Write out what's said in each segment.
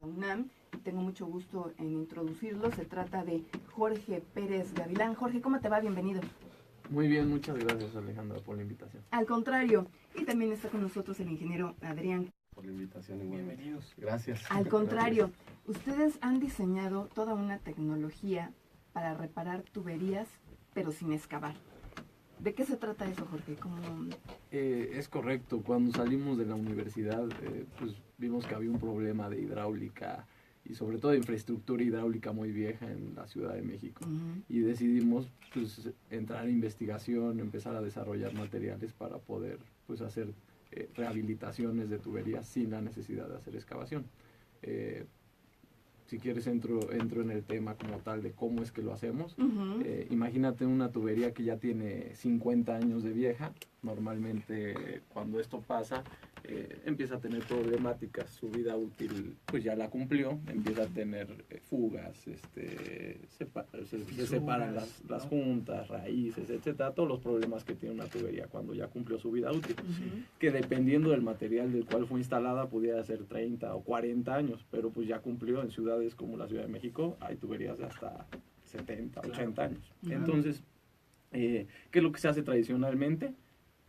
UNAM. Tengo mucho gusto en introducirlo. Se trata de Jorge Pérez Gavilán. Jorge, ¿cómo te va? Bienvenido. Muy bien, muchas gracias, Alejandra, por la invitación. Al contrario, y también está con nosotros el ingeniero Adrián. Por la invitación, igualmente. Bienvenidos. Gracias. Al contrario, ustedes han diseñado toda una tecnología para reparar tuberías, pero sin excavar. ¿De qué se trata eso, Jorge? Es correcto. Cuando salimos de la universidad, pues vimos que había un problema de hidráulica y sobre todo de infraestructura hidráulica muy vieja en la Ciudad de México. Y decidimos pues, entrar en investigación, empezar a desarrollar materiales para poder pues, hacer rehabilitaciones de tuberías sin la necesidad de hacer excavación. Si quieres entro en el tema como tal de cómo es que lo hacemos. Imagínate una tubería que ya tiene 50 años de vieja. Normalmente cuando esto pasa empieza a tener problemáticas. Su vida útil pues ya la cumplió, empieza a tener fugas, se separan las juntas, raíces, etcétera. Todos los problemas que tiene una tubería cuando ya cumplió su vida útil. Que dependiendo del material del cual fue instalada pudiera ser 30 o 40 años, pero pues ya cumplió. En ciudades como la Ciudad de México hay tuberías de hasta 70, 80 años. Entonces, ¿qué es lo que se hace tradicionalmente?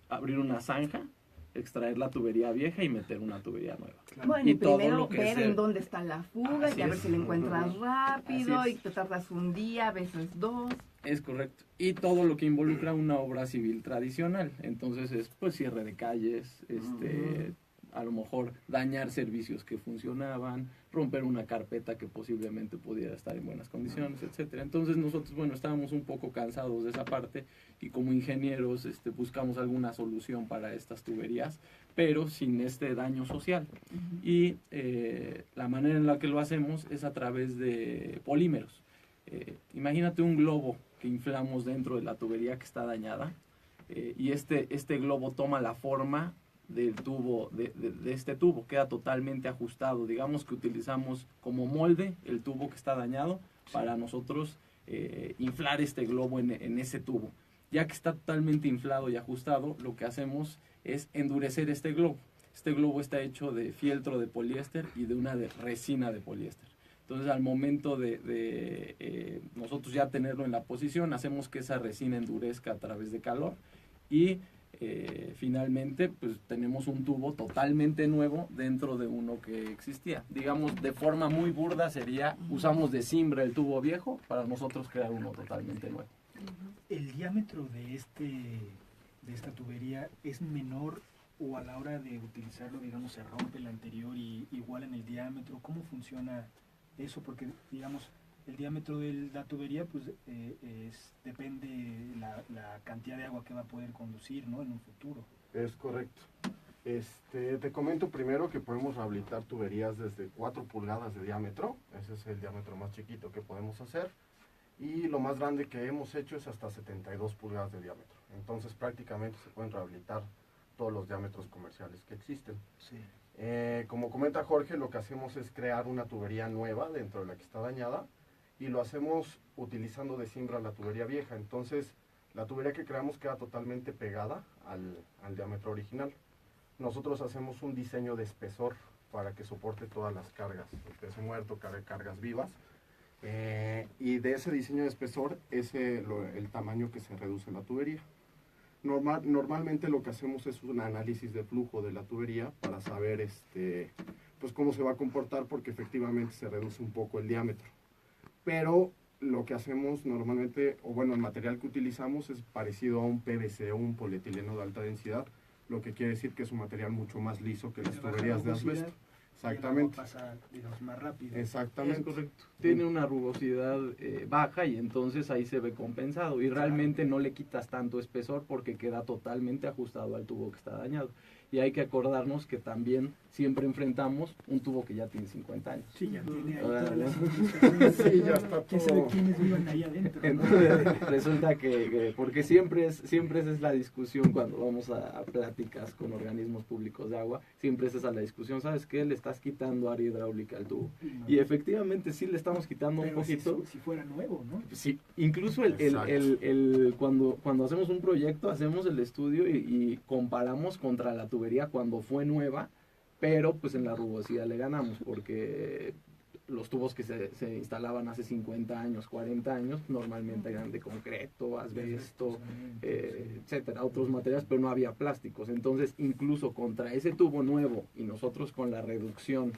Abrir una zanja, extraer la tubería vieja y meter una tubería nueva. Bueno, y primero ver en dónde está la fuga y a ver si la encuentras rápido y te tardas un día, a veces dos. Es correcto. Y todo lo que involucra una obra civil tradicional. Entonces es pues cierre de calles, a lo mejor dañar servicios que funcionaban, romper una carpeta que posiblemente pudiera estar en buenas condiciones, etcétera. Entonces nosotros, bueno, estábamos un poco cansados de esa parte y como ingenieros buscamos alguna solución para estas tuberías, pero sin este daño social. Y la manera en la que lo hacemos es a través de polímeros. Imagínate un globo que inflamos dentro de la tubería que está dañada y este globo toma la forma del tubo, de este tubo, queda totalmente ajustado. Digamos que utilizamos como molde el tubo que está dañado para nosotros inflar este globo en ese tubo. Ya que está totalmente inflado y ajustado, lo que hacemos es endurecer este globo. Este globo está hecho de fieltro de poliéster y de una resina de poliéster. Entonces al momento de nosotros ya tenerlo en la posición, hacemos que esa resina endurezca a través de calor y finalmente pues tenemos un tubo totalmente nuevo dentro de uno que existía. Digamos, de forma muy burda sería, usamos de cimbra el tubo viejo para nosotros crear uno totalmente nuevo. ¿El diámetro de esta tubería es menor o a la hora de utilizarlo, digamos, se rompe el anterior y igual en el diámetro? ¿Cómo funciona eso? Porque, digamos, el diámetro de la tubería pues depende la cantidad de agua que va a poder conducir, ¿no?, en un futuro. Es correcto. Te comento primero que podemos rehabilitar tuberías desde 4 pulgadas de diámetro. Ese es el diámetro más chiquito que podemos hacer. Y lo más grande que hemos hecho es hasta 72 pulgadas de diámetro. Entonces prácticamente se pueden rehabilitar todos los diámetros comerciales que existen. Sí. Como comenta Jorge, lo que hacemos es crear una tubería nueva dentro de la que está dañada y lo hacemos utilizando de cimbra la tubería vieja. Entonces la tubería que creamos queda totalmente pegada al diámetro original. Nosotros hacemos un diseño de espesor para que soporte todas las cargas, el peso muerto, cargas vivas. Y de ese diseño de espesor es el tamaño que se reduce la tubería. Normalmente lo que hacemos es un análisis de flujo de la tubería para saber pues cómo se va a comportar, porque efectivamente se reduce un poco el diámetro. Pero lo que hacemos normalmente, o bueno, el material que utilizamos es parecido a un PVC o un polietileno de alta densidad, lo que quiere decir que es un material mucho más liso que las tuberías de asbesto. Exactamente. Pasa, digamos, más rápido. Exactamente. Es correcto. Tiene una rugosidad baja y entonces ahí se ve compensado y realmente no le quitas tanto espesor porque queda totalmente ajustado al tubo que está dañado. Y hay que acordarnos que también siempre enfrentamos un tubo que ya tiene 50 años. Sí, ya tiene ahí todas las sí, ya está todo. ¿Quién sabe quiénes viven ahí adentro? Entonces, resulta que porque siempre esa es la discusión cuando vamos a pláticas con organismos públicos de agua, siempre es esa la discusión, ¿sabes qué? Le estás quitando área hidráulica al tubo. No. Y efectivamente sí le estamos quitando pero un poquito. si fuera nuevo, ¿no? Sí, incluso cuando hacemos un proyecto, hacemos el estudio y comparamos contra la tubería cuando fue nueva, pero pues en la rugosidad le ganamos, porque los tubos que se instalaban hace 50 años, 40 años, normalmente eran de concreto, asbesto, etcétera, otros materiales, pero no había plásticos. Entonces, incluso contra ese tubo nuevo y nosotros con la reducción,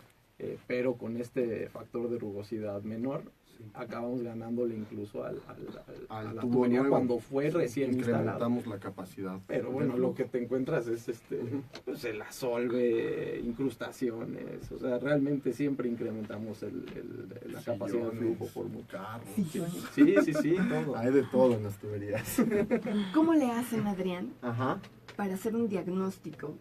pero con este factor de rugosidad menor, acabamos ganándole incluso a la tubo tubería nuevo. cuando fue recién instalado. Incrementamos la capacidad. Pero bueno, lo que te encuentras es pues el asolve, incrustaciones, o sea, realmente siempre incrementamos la capacidad de flujo por mucho. Carros. Sí, todo. Hay de todo en las tuberías. ¿Cómo le hacen, Adrián, Ajá. para hacer un diagnóstico?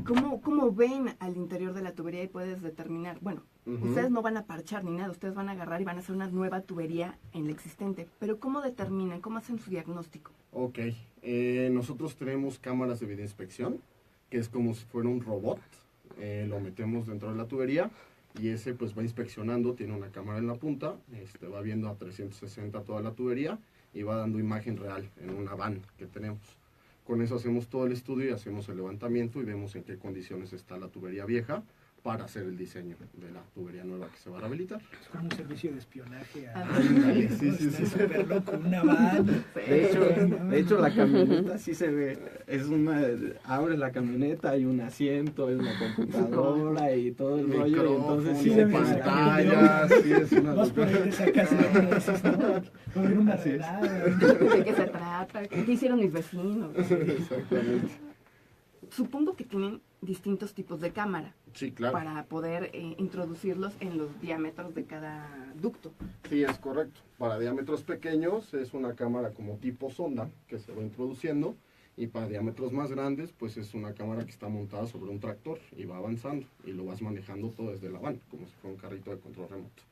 ¿Cómo ven al interior de la tubería y puedes determinar? Bueno, ustedes no van a parchar ni nada, ustedes van a agarrar y van a hacer una nueva tubería en la existente, pero ¿cómo determinan? ¿Cómo hacen su diagnóstico? Ok, nosotros tenemos cámaras de videoinspección, que es como si fuera un robot. Lo metemos dentro de la tubería y ese pues va inspeccionando, tiene una cámara en la punta, va viendo a 360 toda la tubería y va dando imagen real en una van que tenemos. Con eso hacemos todo el estudio y hacemos el levantamiento y vemos en qué condiciones está la tubería vieja para hacer el diseño de la tubería nueva que se va a rehabilitar. Es como un servicio de espionaje. Sí. Está súper loco, una van. De hecho, la camioneta sí se ve, abres la camioneta, hay un asiento, hay una computadora y todo el rollo, y entonces sí se pantalla, sí es una Vas por ahí, te sacas y dices, no, va a haber una redada. ¿De qué se trata? ¿Qué hicieron mis vecinos? Exactamente. Supongo que tienen distintos tipos de cámara Sí, claro. para poder introducirlos en los diámetros de cada ducto. Sí, es correcto. Para diámetros pequeños es una cámara como tipo sonda que se va introduciendo y para diámetros más grandes pues es una cámara que está montada sobre un tractor y va avanzando y lo vas manejando todo desde la van, como si fuera un carrito de control remoto.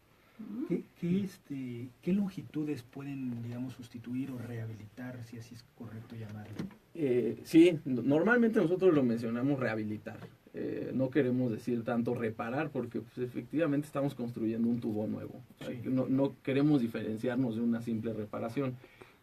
¿Qué longitudes pueden, digamos, sustituir o rehabilitar, si así es correcto llamarlo? Sí, normalmente nosotros lo mencionamos rehabilitar. No queremos decir tanto reparar porque pues, efectivamente estamos construyendo un tubo nuevo. O sea, Sí. no queremos diferenciarnos de una simple reparación.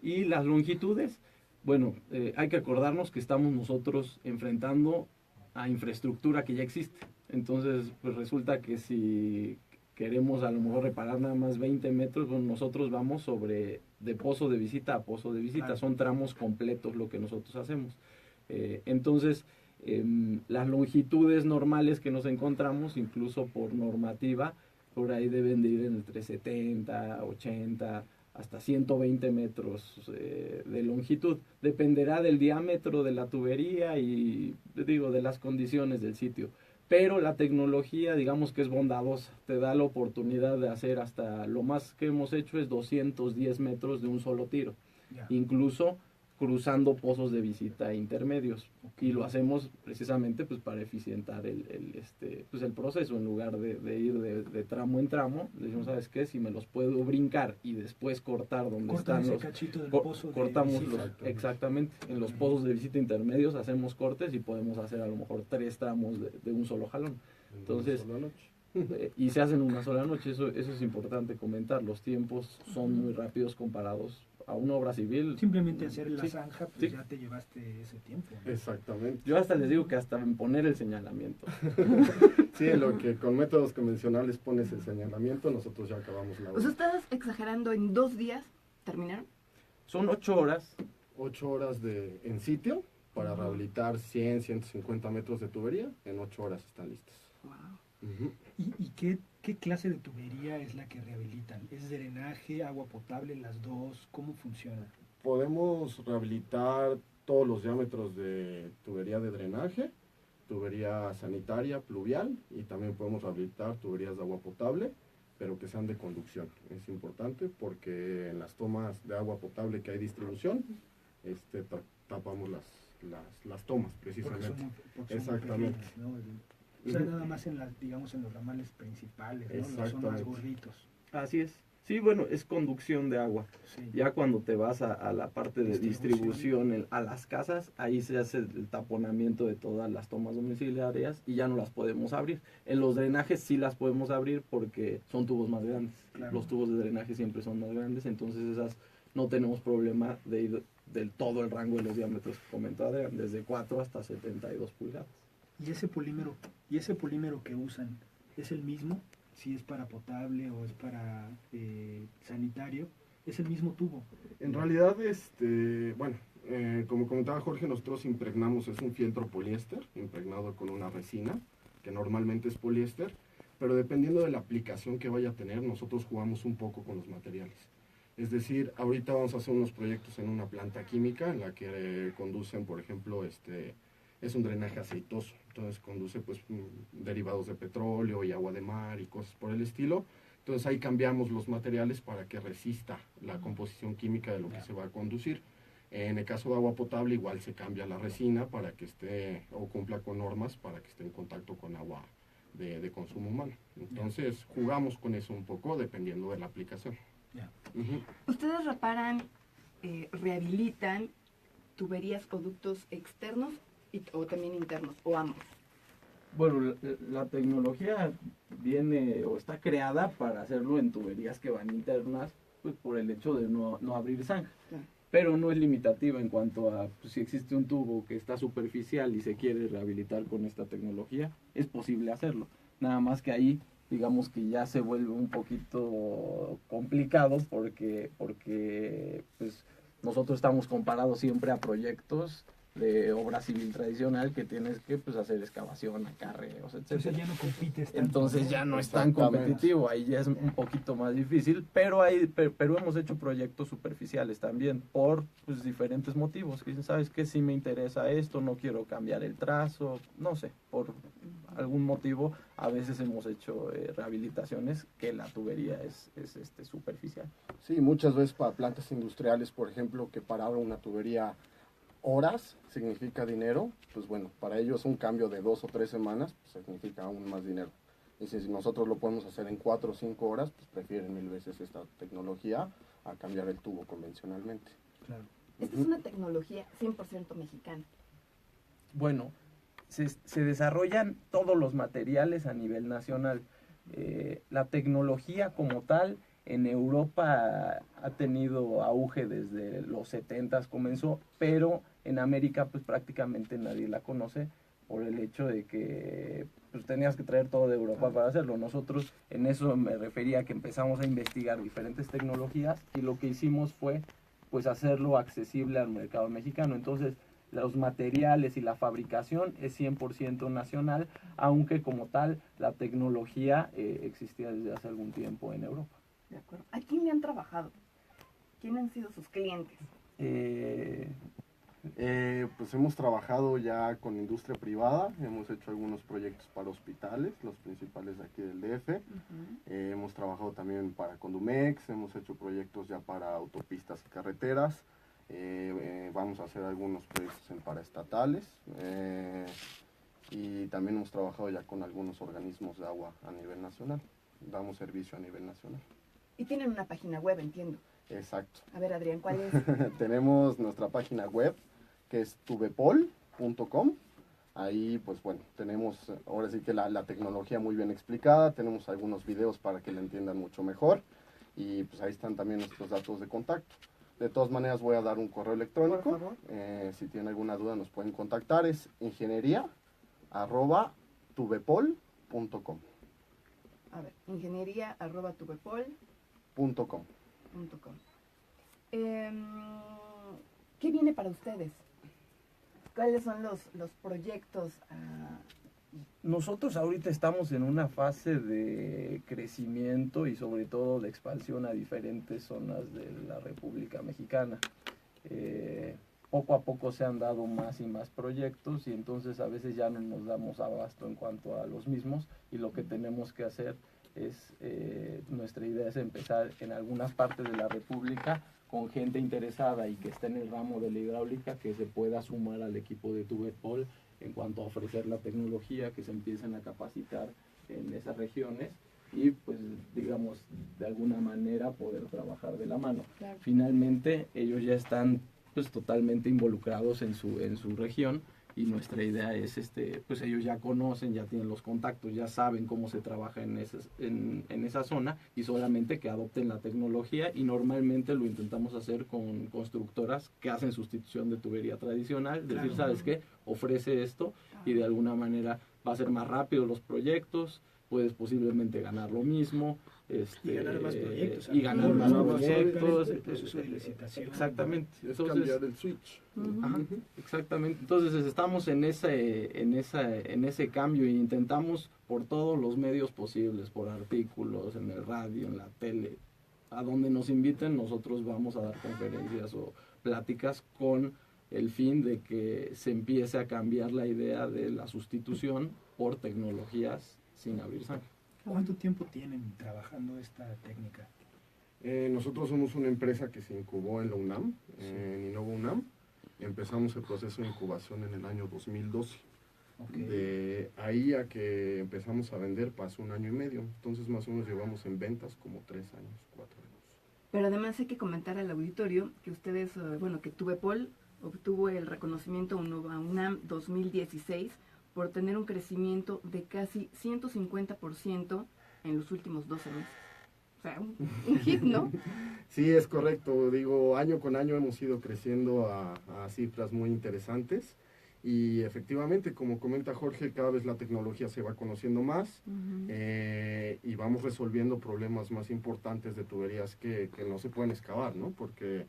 Y las longitudes, bueno, hay que acordarnos que estamos nosotros enfrentando a infraestructura que ya existe. Entonces, pues resulta que si queremos a lo mejor reparar nada más 20 metros, bueno, nosotros vamos de pozo de visita a pozo de visita, Claro. son tramos completos lo que nosotros hacemos. Entonces, las longitudes normales que nos encontramos, incluso por normativa, por ahí deben de ir entre 70, 80, hasta 120 metros de longitud. Dependerá del diámetro de la tubería y, digo, de las condiciones del sitio. Pero la tecnología, digamos que es bondadosa, te da la oportunidad de hacer hasta, lo más que hemos hecho es 210 metros de un solo tiro, Ya. incluso cruzando pozos de visita intermedios. Ok. Y lo hacemos precisamente pues para eficientar el proceso, en lugar de ir de tramo en tramo. Le decimos, ¿sabes qué? Si me los puedo brincar y después cortar donde Cortan están ese los... cachito del Co- pozo de cortamos visita. exactamente, en los pozos de visita intermedios hacemos cortes y podemos hacer a lo mejor 3 tramos de un solo jalón. Entonces, Una sola noche. y se hacen una sola noche, eso es importante comentar, los tiempos son muy rápidos comparados a una obra civil. Simplemente hacer la Sí, zanja, pues sí. ya te llevaste ese tiempo, ¿no? Exactamente. Yo hasta les digo que hasta en poner el señalamiento. Sí, en lo que con métodos convencionales pones el señalamiento, nosotros ya acabamos la O sea, obra. estás exagerando, en 2 días terminaron. Son 8 horas. 8 horas en sitio para rehabilitar 100, 150 metros de tubería. En 8 horas están listos. Wow. Ujú. ¿Y qué clase de tubería es la que rehabilitan? ¿Es drenaje, agua potable, las dos? ¿Cómo funciona? Podemos rehabilitar todos los diámetros de tubería de drenaje, tubería sanitaria, pluvial, y también podemos rehabilitar tuberías de agua potable, pero que sean de conducción. Es importante porque en las tomas de agua potable que hay distribución, tapamos las tomas, precisamente. Porque son muy Exactamente. pequeñas, ¿no? O sea, nada más digamos, en los ramales principales, ¿no? Los son más Exactamente. gorditos. Así es. Sí, bueno, es conducción de agua. Sí. Ya cuando te vas a la parte de Distribución. distribución, a las casas, ahí se hace el taponamiento de todas las tomas domiciliarias y ya no las podemos abrir. En los drenajes sí las podemos abrir porque son tubos más grandes. Claro. Los tubos de drenaje siempre son más grandes, entonces esas no tenemos problema de ir del todo el rango de los diámetros que comentó Adrián, desde 4 hasta 72 pulgadas. ¿Y ese polímero que usan es el mismo si es para potable o es para sanitario, es el mismo tubo. En realidad, bueno, como comentaba Jorge, nosotros impregnamos, es un fieltro poliéster, impregnado con una resina, que normalmente es poliéster, pero dependiendo de la aplicación que vaya a tener, nosotros jugamos un poco con los materiales. Es decir, ahorita vamos a hacer unos proyectos en una planta química en la que conducen, por ejemplo, es un drenaje aceitoso, entonces conduce pues derivados de petróleo y agua de mar y cosas por el estilo. Entonces ahí cambiamos los materiales para que resista la composición química de lo que se va a conducir. En el caso de agua potable igual se cambia la resina para que esté o cumpla con normas para que esté en contacto con agua de consumo humano. Entonces jugamos con eso un poco dependiendo de la aplicación. ¿Ustedes reparan, rehabilitan tuberías o ductos externos o también internos, o ambos? Bueno, la tecnología viene o está creada para hacerlo en tuberías que van internas, pues por el hecho de no abrir zanja. Claro. Pero no es limitativa en cuanto a pues, si existe un tubo que está superficial y se quiere rehabilitar con esta tecnología, es posible hacerlo. Nada más que ahí, digamos que ya se vuelve un poquito complicado porque pues, nosotros estamos comparados siempre a proyectos de obra civil tradicional que tienes que pues hacer excavación, acarreos, etc. Entonces ya no compites tanto. Entonces ya no es tan competitivo, ahí ya es un poquito más difícil, pero hemos hecho proyectos superficiales también por pues, diferentes motivos. Que dicen, ¿sabes qué? Si me interesa esto, no quiero cambiar el trazo, no sé, por algún motivo a veces hemos hecho rehabilitaciones que la tubería es superficial. Sí, muchas veces para plantas industriales, por ejemplo, que para una tubería horas significa dinero, pues bueno, para ellos un cambio de 2 o 3 semanas pues significa aún más dinero. Y si nosotros lo podemos hacer en 4 o 5 horas, pues prefieren 1000 veces esta tecnología a cambiar el tubo convencionalmente. Claro. Esta es una tecnología 100% mexicana. Bueno, se desarrollan todos los materiales a nivel nacional. La tecnología como tal en Europa ha tenido auge desde los 70s comenzó, pero en América pues prácticamente nadie la conoce por el hecho de que pues tenías que traer todo de Europa para hacerlo. Nosotros en eso me refería a que empezamos a investigar diferentes tecnologías y lo que hicimos fue pues hacerlo accesible al mercado mexicano. Entonces los materiales y la fabricación es 100% nacional, aunque como tal la tecnología existía desde hace algún tiempo en Europa. De acuerdo. ¿A quién le han trabajado? ¿Quién han sido sus clientes? Pues hemos trabajado ya con industria privada, hemos hecho algunos proyectos para hospitales, los principales de aquí del DF. Hemos trabajado también para Condumex, hemos hecho proyectos ya para autopistas y carreteras. Vamos a hacer algunos proyectos en paraestatales y también hemos trabajado ya con algunos organismos de agua a nivel nacional. Damos servicio a nivel nacional. Y tienen una página web, entiendo. Exacto. A ver, Adrián, ¿cuál es? Tenemos nuestra página web, que es tubepol.com. Ahí, pues bueno, tenemos ahora sí que la tecnología muy bien explicada. Tenemos algunos videos para que la entiendan mucho mejor. Y pues ahí están también nuestros datos de contacto. De todas maneras, voy a dar un correo electrónico. Por favor. Si tienen alguna duda, nos pueden contactar. Es ingeniería@tubepol.com. A ver, ingeniería@tubepol.com. ¿Qué viene para ustedes? ¿Cuáles son los proyectos? Nosotros ahorita estamos en una fase de crecimiento y sobre todo de expansión a diferentes zonas de la República Mexicana. Poco a poco se han dado más y más proyectos y entonces a veces ya no nos damos abasto en cuanto a los mismos y lo que tenemos que hacer es, nuestra idea es empezar en algunas partes de la República con gente interesada y que esté en el ramo de la hidráulica, que se pueda sumar al equipo de Tubepol en cuanto a ofrecer la tecnología, que se empiecen a capacitar en esas regiones y pues digamos de alguna manera poder trabajar de la mano. Claro. Finalmente ellos ya están pues totalmente involucrados en su región y nuestra idea es pues ellos ya conocen, ya tienen los contactos, ya saben cómo se trabaja en esa zona y solamente que adopten la tecnología y normalmente lo intentamos hacer con constructoras que hacen sustitución de tubería tradicional, decir, Claro. ¿sabes qué? Ofrece esto y de alguna manera va a ser más rápido los proyectos, puedes posiblemente ganar lo mismo. Y ganar más proyectos. Y ganar más proyectos. El proceso de licitación. Exactamente. Es Entonces, cambiar el switch. ajá, exactamente. Entonces estamos en ese cambio e intentamos por todos los medios posibles, por artículos, en el radio, en la tele, a donde nos inviten, nosotros vamos a dar conferencias o pláticas con el fin de que se empiece a cambiar la idea de la sustitución por tecnologías sin abrir sangre. ¿Cuánto tiempo tienen trabajando esta técnica? Nosotros somos una empresa que se incubó en la UNAM, en Innova UNAM. Empezamos el proceso de incubación en el año 2012. Okay. De ahí a que empezamos a vender pasó 1 año y medio. Entonces más o menos llevamos en ventas como 3 años, 4 años. Pero además hay que comentar al auditorio que ustedes, que Tubepol obtuvo el reconocimiento Innova UNAM 2016 por tener un crecimiento de casi 150% en los últimos 12 meses. O sea, un hit, ¿no? Sí, es correcto. Digo, año con año hemos ido creciendo a cifras muy interesantes. Y efectivamente, como comenta Jorge, cada vez la tecnología se va conociendo más y vamos resolviendo problemas más importantes de tuberías que no se pueden excavar, ¿no? Porque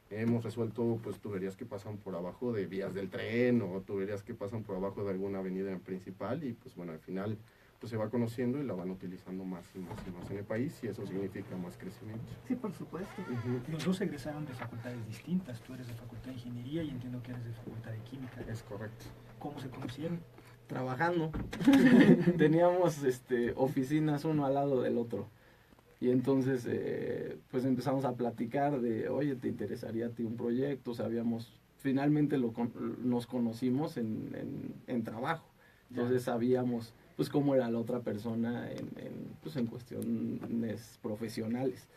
hemos resuelto pues tuberías que pasan por abajo de vías del tren o tuberías que pasan por abajo de alguna avenida principal y pues bueno, al final pues se va conociendo y la van utilizando más y más y más en el país y eso significa más crecimiento. Sí, por supuesto. Los dos egresaron de facultades distintas. Tú eres de Facultad de Ingeniería y entiendo que eres de Facultad de Química. Es correcto. ¿Cómo se conocieron? Trabajando. Teníamos oficinas uno al lado del otro. Y entonces, pues empezamos a platicar de, oye, ¿te interesaría a ti un proyecto? Finalmente nos conocimos en trabajo. Entonces sabíamos, pues, cómo era la otra persona en cuestiones profesionales.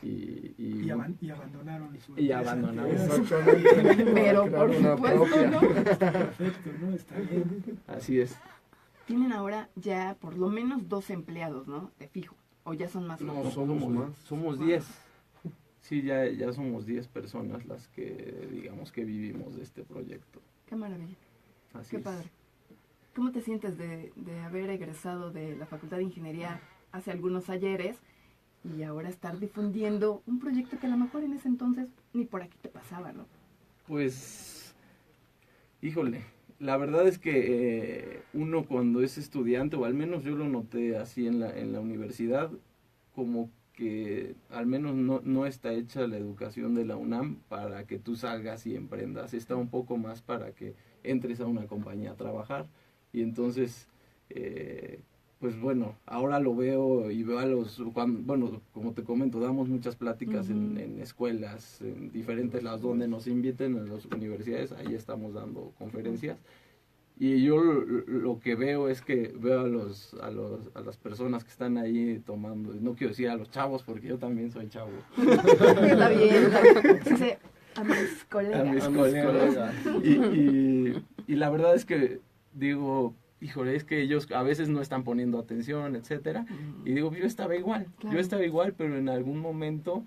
Y abandonaron su y abandonaron. Exactamente. Pero por supuesto, ¿no? Perfecto, ¿no? Está bien. Así es. Tienen ahora ya por lo menos 2 empleados, ¿no? De fijo. ¿O ya son más? No, somos más. Somos 10. Sí, ya somos 10 personas las que, digamos, que vivimos de este proyecto. Qué maravilla. Así Qué es. padre. ¿Cómo te sientes de haber egresado de la Facultad de Ingeniería hace algunos ayeres y ahora estar difundiendo un proyecto que a lo mejor en ese entonces ni por aquí te pasaba, ¿no? Pues, híjole, la verdad es que uno cuando es estudiante, o al menos yo lo noté así en la universidad, como que al menos no está hecha la educación de la UNAM para que tú salgas y emprendas, está un poco más para que entres a una compañía a trabajar. Y entonces, pues bueno, ahora lo veo y veo como te comento, damos muchas pláticas en escuelas, en diferentes lados donde nos inviten a las universidades, ahí estamos dando conferencias. Y yo lo que veo es que veo a las personas que están ahí tomando, no quiero decir a los chavos porque yo también soy chavo. Está bien, dice a mis colegas. A mis colegas. Y la verdad es que digo, híjole, es que ellos a veces no están poniendo atención, etcétera. Y digo, yo estaba igual, pero en algún momento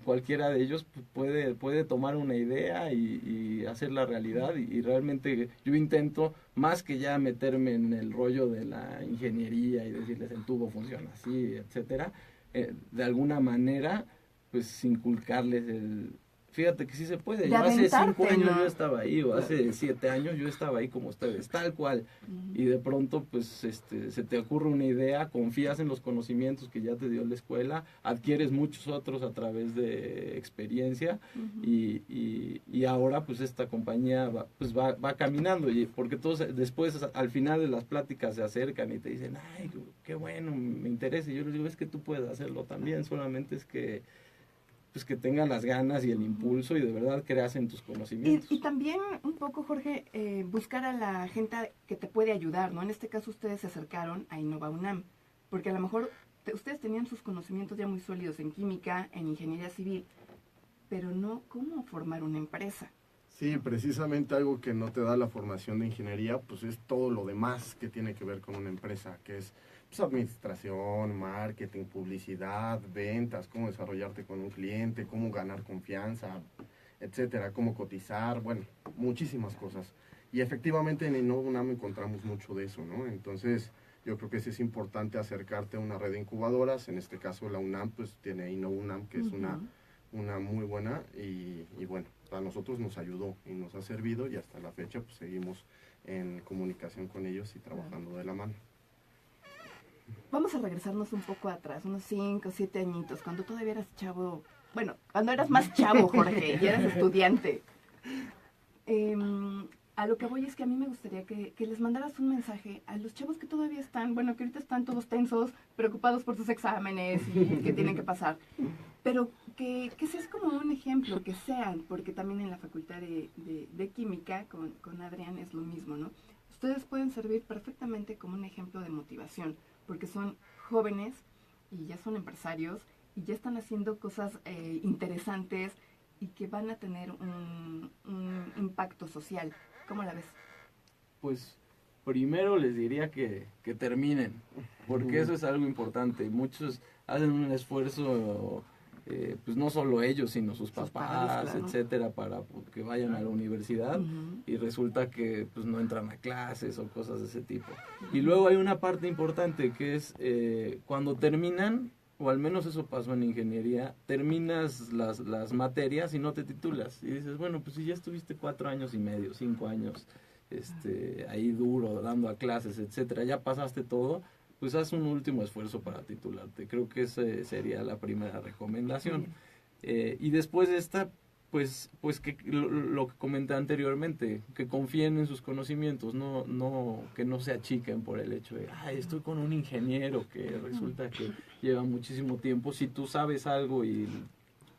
cualquiera de ellos puede tomar una idea y hacerla realidad. Y realmente yo intento, más que ya meterme en el rollo de la ingeniería y decirles el tubo funciona así, etcétera, de alguna manera, pues inculcarles fíjate que sí se puede. Yo hace 5 años yo estaba ahí, o hace 7 años yo estaba ahí como ustedes, tal cual. Y de pronto, pues, se te ocurre una idea, confías en los conocimientos que ya te dio la escuela, adquieres muchos otros a través de experiencia y ahora, pues, esta compañía va caminando. Porque todos después, al final de las pláticas, se acercan y te dicen, ay, qué bueno, me interesa. Y yo les digo, es que tú puedes hacerlo también, solamente es que pues que tengan las ganas y el impulso y de verdad creas en tus conocimientos. Y también un poco, Jorge, buscar a la gente que te puede ayudar, ¿no? En este caso ustedes se acercaron a Innova UNAM, porque a lo mejor ustedes tenían sus conocimientos ya muy sólidos en química, en ingeniería civil, pero no cómo formar una empresa. Sí, precisamente algo que no te da la formación de ingeniería, pues es todo lo demás que tiene que ver con una empresa, que es pues, administración, marketing, publicidad, ventas, cómo desarrollarte con un cliente, cómo ganar confianza, etcétera, cómo cotizar, bueno, muchísimas cosas. Y efectivamente en Innova UNAM encontramos mucho de eso, ¿no? Entonces, Yo creo que sí es importante acercarte a una red de incubadoras, en este caso la UNAM, pues tiene InnoUNAM, que es una muy buena, y bueno, a nosotros nos ayudó y nos ha servido, y hasta la fecha pues seguimos en comunicación con ellos y trabajando de la mano. Vamos a regresarnos un poco atrás, unos 5 o 7 añitos, cuando todavía eras chavo, bueno, cuando eras más chavo, Jorge, y eras estudiante. A lo que voy es que a mí me gustaría que les mandaras un mensaje a los chavos que todavía están, bueno, que ahorita están todos tensos, preocupados por sus exámenes y que tienen que pasar, pero que seas como un ejemplo, que sean, porque también en la facultad de Química con Adrián es lo mismo, ¿no? Ustedes pueden servir perfectamente como un ejemplo de motivación, porque son jóvenes y ya son empresarios y ya están haciendo cosas interesantes y que van a tener un impacto social. ¿Cómo la ves? Pues primero les diría que terminen, porque eso es algo importante. Muchos hacen un esfuerzo, pues no solo ellos, sino sus papás, claro, etcétera, para que vayan a la universidad, y resulta que pues no entran a clases o cosas de ese tipo. Y luego hay una parte importante que es cuando terminan, o al menos eso pasó en ingeniería, terminas las materias y no te titulas. Y dices, bueno, pues si ya estuviste 4 años y medio, 5 años ahí duro, dando a clases, etcétera, ya pasaste todo, pues haz un último esfuerzo para titularte. Creo que esa sería la primera recomendación. Y después de esta, pues que lo que comenté anteriormente, que confíen en sus conocimientos, que no se achiquen por el hecho de, estoy con un ingeniero que resulta que lleva muchísimo tiempo. Si tú sabes algo y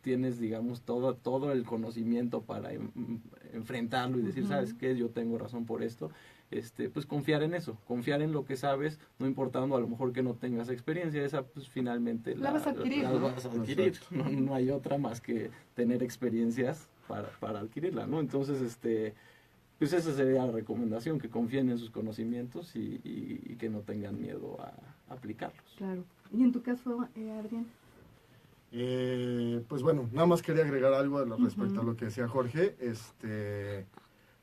tienes, digamos, todo el conocimiento para enfrentarlo y decir, ¿sabes qué? Yo tengo razón por esto. Pues confiar en eso, confiar en lo que sabes, no importando a lo mejor que no tengas experiencia, esa pues finalmente la vas a adquirir, la ¿no? vas a adquirir. No hay otra más que tener experiencias para adquirirla, ¿no? Entonces, pues esa sería la recomendación, que confíen en sus conocimientos y que no tengan miedo a aplicarlos. Claro. ¿Y en tu caso, Adrián? Pues bueno, nada más quería agregar algo respecto a lo que decía Jorge.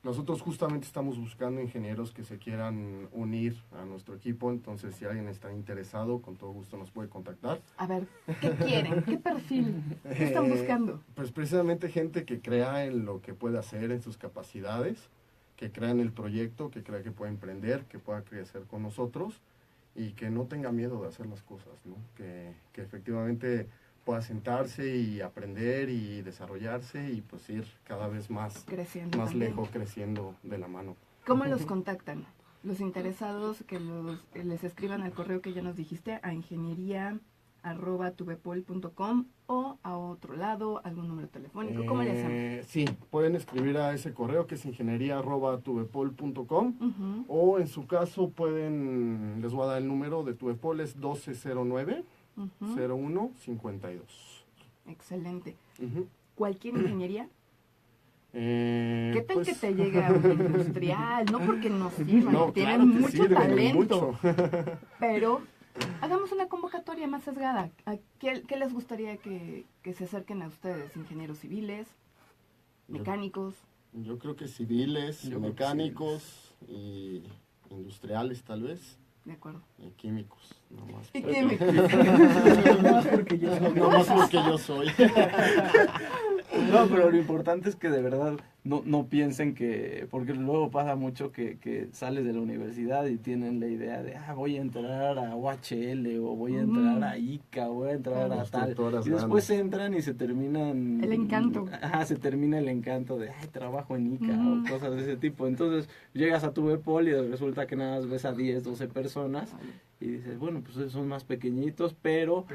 Nosotros justamente estamos buscando ingenieros que se quieran unir a nuestro equipo, entonces si alguien está interesado, con todo gusto nos puede contactar. A ver, ¿qué quieren? ¿Qué perfil? ¿Qué están buscando? Pues precisamente gente que crea en lo que puede hacer, en sus capacidades, que crea en el proyecto, que crea que puede emprender, que pueda crecer con nosotros y que no tenga miedo de hacer las cosas, ¿no? Que efectivamente pueda sentarse y aprender y desarrollarse y pues ir cada vez más creciendo, más también lejos, creciendo de la mano. ¿Cómo los contactan? Los interesados que les escriban al correo que ya nos dijiste, a ingeniería@tuvepol.com, o a otro lado, algún número telefónico. ¿Cómo le hacemos? Sí, pueden escribir a ese correo que es ingeniería@tuvepol.com, o en su caso les voy a dar el número de Tuvepol, es 1209-0152. Excelente. ¿Cualquier ingeniería? ¿Qué tal pues, que te llega un industrial? No porque nos sirvan, no, tienen claro que mucho sirven, talento. mucho. Pero hagamos una convocatoria más sesgada. ¿Qué les gustaría que se acerquen a ustedes? ¿Ingenieros civiles? ¿Mecánicos? Yo creo que civiles, mecánicos y industriales tal vez. De acuerdo. Y químicos, nomás. ¿Y químicos? Nomás porque yo soy. No, pero lo importante es que de verdad no piensen que, porque luego pasa mucho que sales de la universidad y tienen la idea de, voy a entrar a OHL, o voy a entrar a ICA, o voy a entrar a tal, y después entran y se terminan... El encanto. Se termina el encanto de, trabajo en ICA, o cosas de ese tipo. Entonces llegas a Tuvepol y resulta que nada más ves a 10, 12 personas, y dices, bueno, pues son más pequeñitos, pero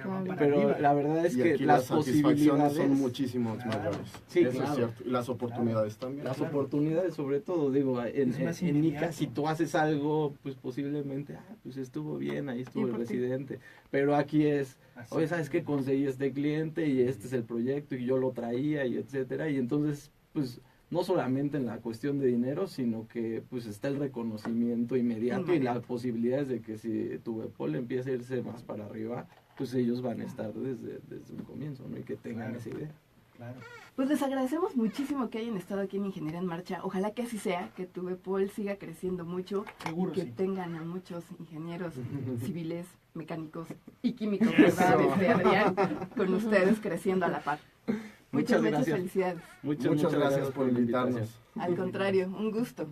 la verdad es que las posibilidades son muchísimo mayores. Sí, eso claro. Es cierto. Y las oportunidades también. Las oportunidades, sobre todo, digo, en inmediato. ICA, si tú haces algo, pues posiblemente, pues estuvo bien, ahí estuvo el residente. Pero aquí es, oye, ¿sabes qué? Conseguí este cliente y este es el proyecto y yo lo traía y etcétera. Y entonces, pues, no solamente en la cuestión de dinero, sino que pues está el reconocimiento inmediato y las posibilidades de que si Tuvepol empieza a irse más para arriba, pues ellos van a estar desde un comienzo, ¿no? Y que tengan esa idea. Claro. Pues les agradecemos muchísimo que hayan estado aquí en Ingeniería en Marcha. Ojalá que así sea, que tu Bepol siga creciendo mucho. Seguro, que sí. tengan a muchos ingenieros civiles, mecánicos y químicos, ¿verdad? Adrián, con ustedes creciendo a la par. Muchas Muchas gracias. felicidades. Muchas gracias por la invitarnos. invitación. Al contrario, un gusto.